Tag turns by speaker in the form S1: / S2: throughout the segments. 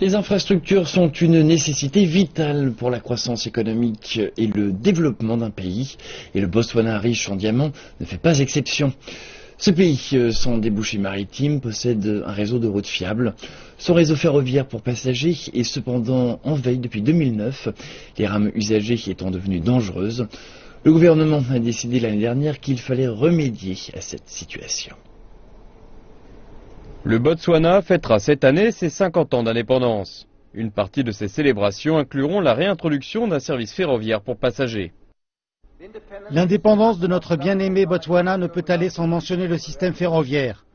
S1: Les infrastructures sont une nécessité vitale pour la croissance économique et le développement d'un pays. Et le Botswana, riche en diamants, ne fait pas exception. Ce pays, sans débouchés maritimes, possède un réseau de routes fiables. Son réseau ferroviaire pour passagers est cependant en veille depuis 2009, les rames usagées étant devenues dangereuses. Le gouvernement a décidé l'année dernière qu'il fallait remédier à cette situation.
S2: Le Botswana fêtera cette année ses 50 ans d'indépendance. Une partie de ces célébrations incluront la réintroduction d'un service ferroviaire pour passagers.
S3: L'indépendance de notre bien-aimé Botswana ne peut aller sans mentionner le système ferroviaire.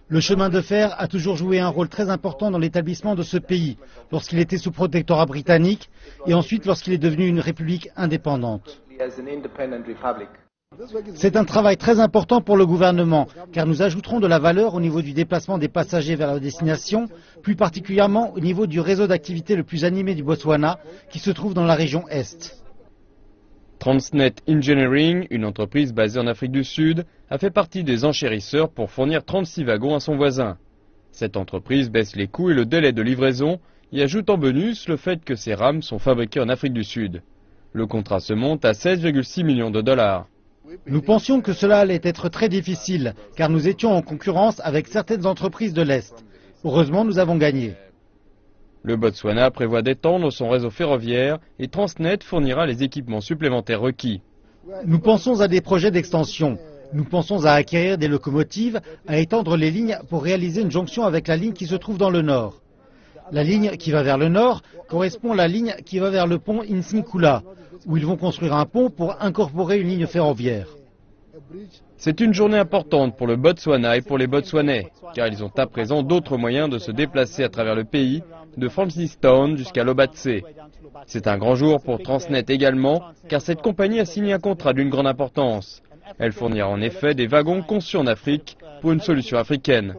S3: Le chemin de fer a toujours joué un rôle très important dans l'établissement de ce pays, lorsqu'il était sous protectorat britannique et ensuite lorsqu'il est devenu une république indépendante. C'est un travail très important pour le gouvernement, car nous ajouterons de la valeur au niveau du déplacement des passagers vers leur destination, plus particulièrement au niveau du réseau d'activité le plus animé du Botswana, qui se trouve dans la région Est.
S2: Transnet Engineering, une entreprise basée en Afrique du Sud, a fait partie des enchérisseurs pour fournir 36 wagons à son voisin. Cette entreprise baisse les coûts et le délai de livraison et ajoute en bonus le fait que ces rames sont fabriquées en Afrique du Sud. Le contrat se monte à 16,6 millions de dollars.
S3: Nous pensions que cela allait être très difficile, car nous étions en concurrence avec certaines entreprises de l'Est. Heureusement, nous avons gagné.
S2: Le Botswana prévoit d'étendre son réseau ferroviaire et Transnet fournira les équipements supplémentaires requis.
S3: Nous pensons à des projets d'extension. Nous pensons à acquérir des locomotives, à étendre les lignes pour réaliser une jonction avec la ligne qui se trouve dans le nord. La ligne qui va vers le nord correspond à la ligne qui va vers le pont Insinkula, où ils vont construire un pont pour incorporer une ligne ferroviaire.
S2: C'est une journée importante pour le Botswana et pour les Botswanais, car ils ont à présent d'autres moyens de se déplacer à travers le pays, de Francistown jusqu'à Lobatse. C'est un grand jour pour Transnet également, car cette compagnie a signé un contrat d'une grande importance. Elle fournira en effet des wagons conçus en Afrique pour une solution africaine.